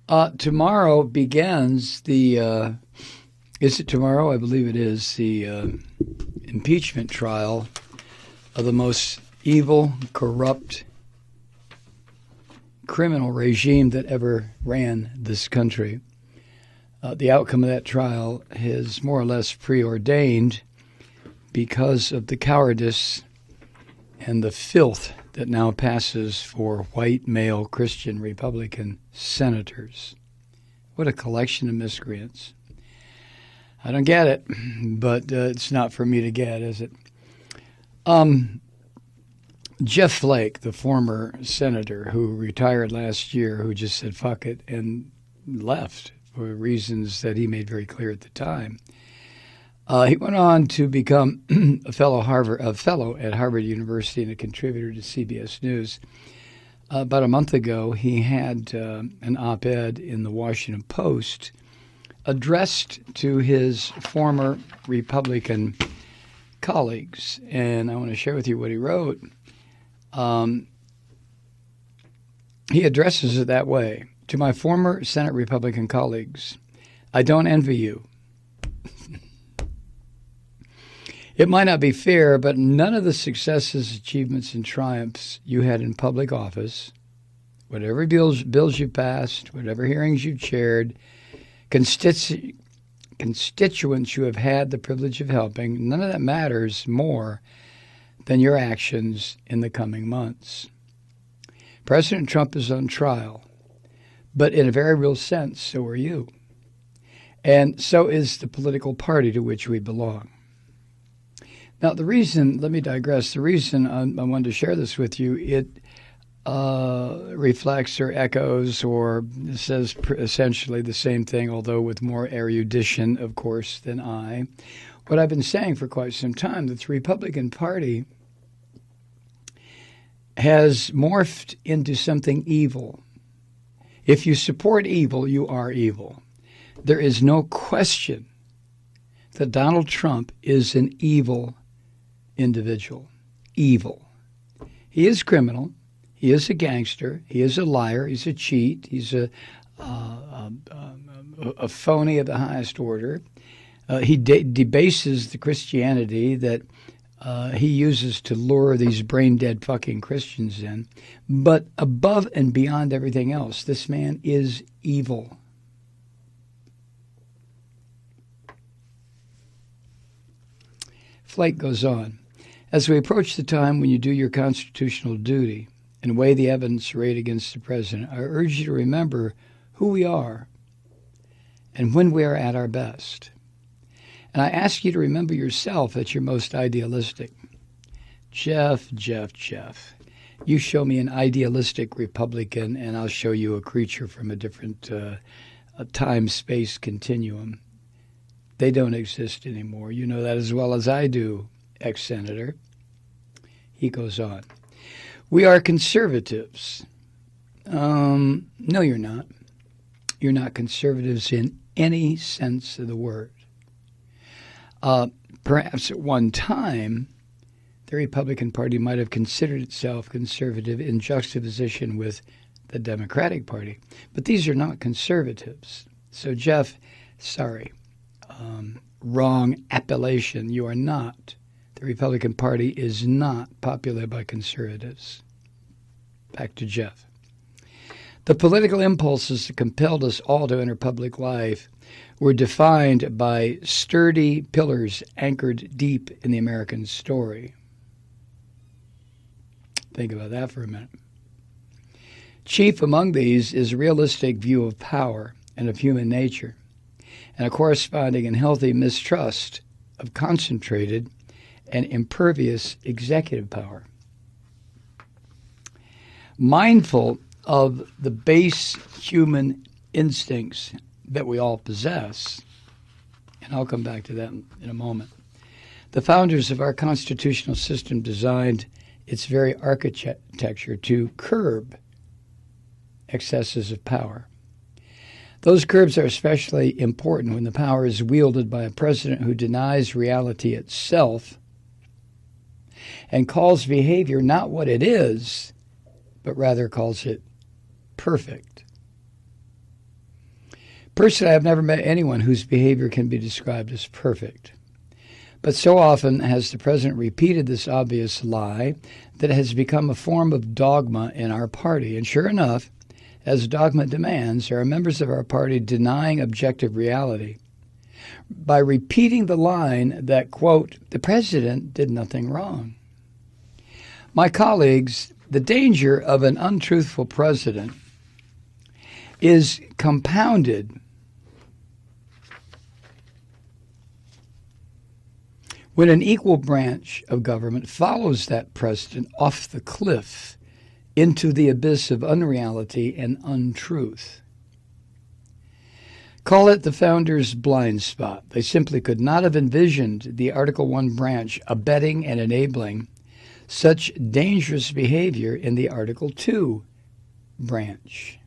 Tomorrow begins is it tomorrow? I believe it is, the impeachment trial of the most evil, corrupt, criminal regime that ever ran this country. The outcome of that trial is more or less preordained because of the cowardice and the filth that now passes for white male Christian Republican senators. What a collection of miscreants. I don't get it, but it's not for me to get, is it? Jeff Flake, the former senator who retired last year, who just said fuck it and left for reasons that he made very clear at the time. He went on to become a fellow at Harvard University and a contributor to CBS News. About a month ago, he had an op-ed in the Washington Post addressed to his former Republican colleagues, and I want to share with you what he wrote. He addresses it that way. To my former Senate Republican colleagues, I don't envy you. It might not be fair, but none of the successes, achievements, and triumphs you had in public office, whatever bills you passed, whatever hearings you chaired, constituents you have had the privilege of helping, none of that matters more than your actions in the coming months. President Trump is on trial, but in a very real sense, so are you. And so is the political party to which we belong. Now, let me digress. The reason I wanted to share this with you, it reflects or echoes or says essentially the same thing, although with more erudition, of course, than I. What I've been saying for quite some time, that the Republican Party has morphed into something evil. If you support evil, you are evil. There is no question that Donald Trump is an evil individual. Evil. He is criminal. He is a gangster. He is a liar. He's a cheat. He's a phony of the highest order. He debases the Christianity that he uses to lure these brain-dead fucking Christians in. But above and beyond everything else, this man is evil. Flake goes on. As we approach the time when you do your constitutional duty and weigh the evidence arrayed against the president, I urge you to remember who we are and when we are at our best. And I ask you to remember yourself at your most idealistic. Jeff, you show me an idealistic Republican and I'll show you a creature from a different time-space continuum. They don't exist anymore. You know that as well as I do, ex-senator. He goes on. We are conservatives. No, you're not. You're not conservatives in any sense of the word. Perhaps at one time, the Republican Party might have considered itself conservative in juxtaposition with the Democratic Party. But these are not conservatives. So, Jeff, sorry. Wrong appellation. You are not. The Republican Party is not populated by conservatives. Back to Jeff. The political impulses that compelled us all to enter public life were defined by sturdy pillars anchored deep in the American story. Think about that for a minute. Chief among these is a realistic view of power and of human nature, and a corresponding and healthy mistrust of concentrated and impervious executive power. Mindful of the base human instincts that we all possess, and I'll come back to that in a moment, the founders of our constitutional system designed its very architecture to curb excesses of power. Those curbs are especially important when the power is wielded by a president who denies reality itself and calls behavior not what it is, but rather calls it perfect. Personally, I've never met anyone whose behavior can be described as perfect. But so often has the president repeated this obvious lie that it has become a form of dogma in our party. And sure enough, as dogma demands, there are members of our party denying objective reality by repeating the line that, quote, the president did nothing wrong. My colleagues, the danger of an untruthful president is compounded when an equal branch of government follows that president off the cliff into the abyss of unreality and untruth. Call it the founders' blind spot. They simply could not have envisioned the Article I branch abetting and enabling such dangerous behavior in the Article II branch.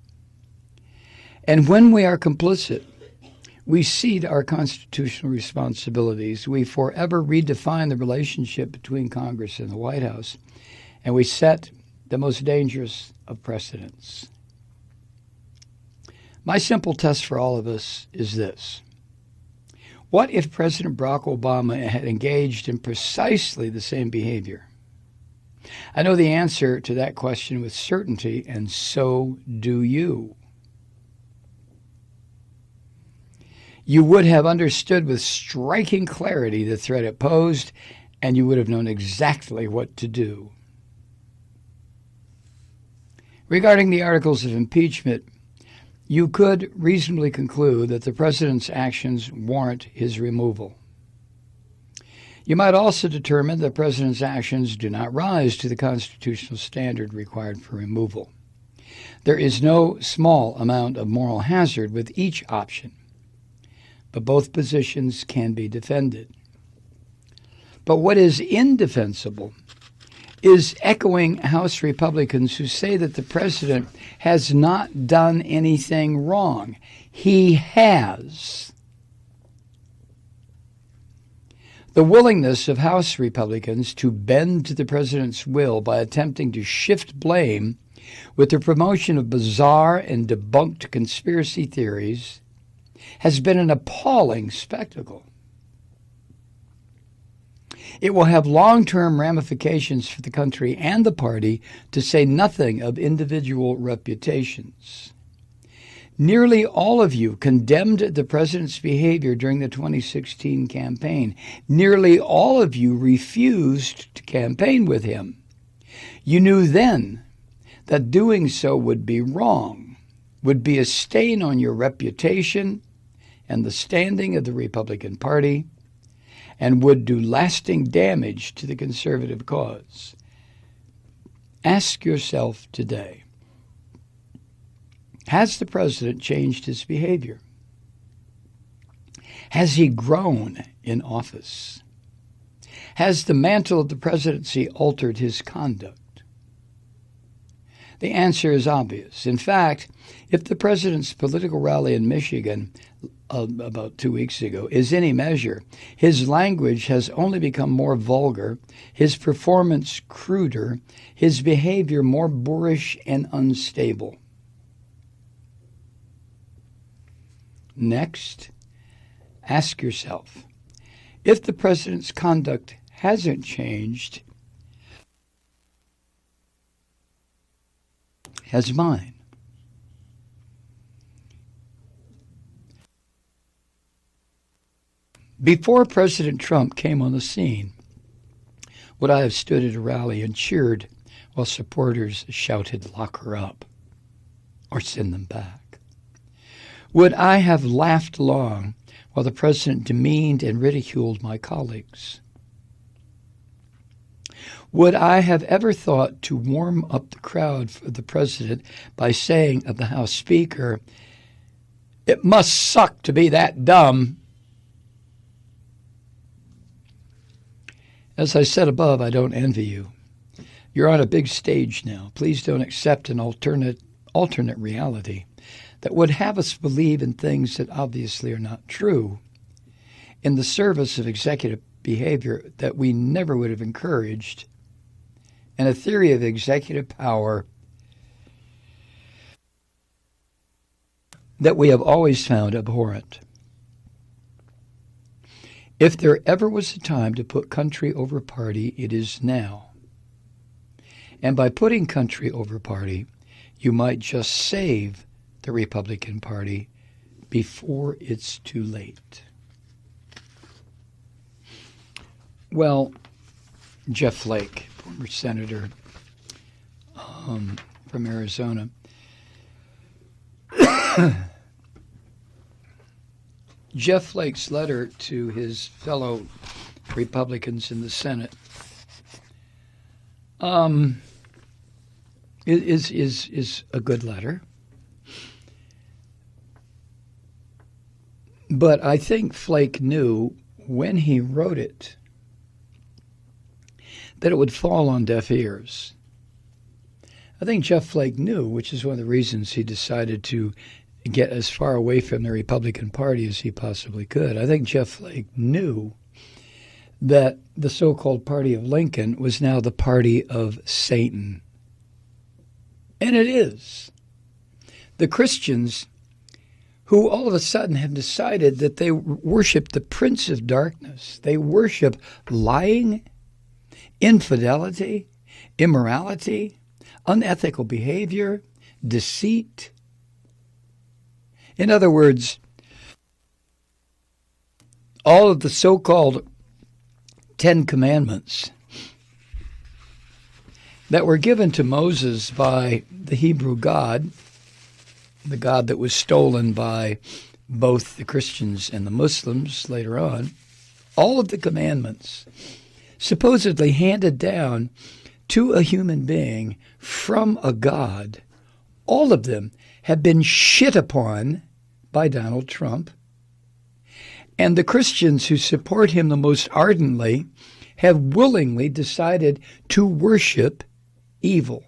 And when we are complicit, we cede our constitutional responsibilities. We forever redefine the relationship between Congress and the White House, and we set the most dangerous of precedents. My simple test for all of us is this. What if President Barack Obama had engaged in precisely the same behavior? I know the answer to that question with certainty, and so do you. You would have understood with striking clarity the threat it posed, and you would have known exactly what to do. Regarding the articles of impeachment, you could reasonably conclude that the president's actions warrant his removal. You might also determine that the president's actions do not rise to the constitutional standard required for removal. There is no small amount of moral hazard with each option, but both positions can be defended. But what is indefensible is echoing House Republicans who say that the president has not done anything wrong. He has. The willingness of House Republicans to bend to the president's will by attempting to shift blame with the promotion of bizarre and debunked conspiracy theories has been an appalling spectacle. It will have long-term ramifications for the country and the party, to say nothing of individual reputations. Nearly all of you condemned the president's behavior during the 2016 campaign. Nearly all of you refused to campaign with him. You knew then that doing so would be wrong, would be a stain on your reputation and the standing of the Republican Party, and would do lasting damage to the conservative cause. Ask yourself today, has the president changed his behavior? Has he grown in office? Has the mantle of the presidency altered his conduct? The answer is obvious. In fact, if the president's political rally in Michigan about 2 weeks ago is any measure, his language has only become more vulgar, his performance cruder, his behavior more boorish and unstable. Next, ask yourself, if the president's conduct hasn't changed, has mine? Before President Trump came on the scene, would I have stood at a rally and cheered while supporters shouted, "Lock her up," or "Send them back"? Would I have laughed along while the president demeaned and ridiculed my colleagues? Would I have ever thought to warm up the crowd for the president by saying of the House Speaker, "It must suck to be that dumb"? As I said above, I don't envy you. You're on a big stage now. Please don't accept an alternate reality that would have us believe in things that obviously are not true, in the service of executive behavior that we never would have encouraged, and a theory of executive power that we have always found abhorrent. If there ever was a time to put country over party, it is now. And by putting country over party, you might just save the Republican Party before it's too late. Well, Jeff Flake, former senator from Arizona, Jeff Flake's letter to his fellow Republicans in the Senate is a good letter. But I think Flake knew when he wrote it that it would fall on deaf ears. I think Jeff Flake knew, which is one of the reasons he decided to get as far away from the Republican Party as he possibly could. I think Jeff Flake knew that the so-called party of Lincoln was now the party of Satan. And it is. The Christians who all of a sudden have decided that they worship the prince of darkness. They worship lying, infidelity, immorality, unethical behavior, deceit. In other words, all of the so-called 10 Commandments that were given to Moses by the Hebrew God, the God that was stolen by both the Christians and the Muslims later on, all of the commandments supposedly handed down to a human being from a God, all of them have been shit upon by Donald Trump. And the Christians who support him the most ardently have willingly decided to worship evil.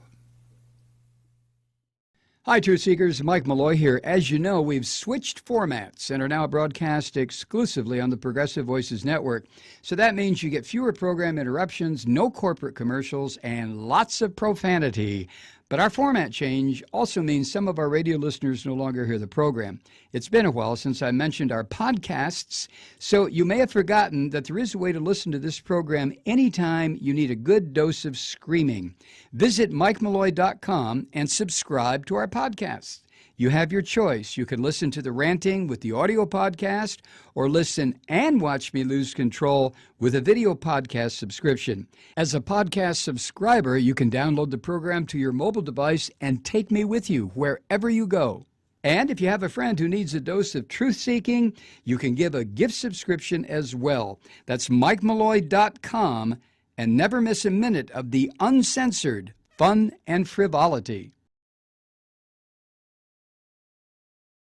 Hi, Truth Seekers. Mike Malloy here. As you know, we've switched formats and are now broadcast exclusively on the Progressive Voices Network. So that means you get fewer program interruptions, no corporate commercials, and lots of profanity. But our format change also means some of our radio listeners no longer hear the program. It's been a while since I mentioned our podcasts, so you may have forgotten that there is a way to listen to this program anytime you need a good dose of screaming. Visit MikeMalloy.com and subscribe to our podcasts. You have your choice. You can listen to the ranting with the audio podcast or listen and watch me lose control with a video podcast subscription. As a podcast subscriber, you can download the program to your mobile device and take me with you wherever you go. And if you have a friend who needs a dose of truth-seeking, you can give a gift subscription as well. That's MikeMalloy.com, and never miss a minute of the uncensored fun and frivolity.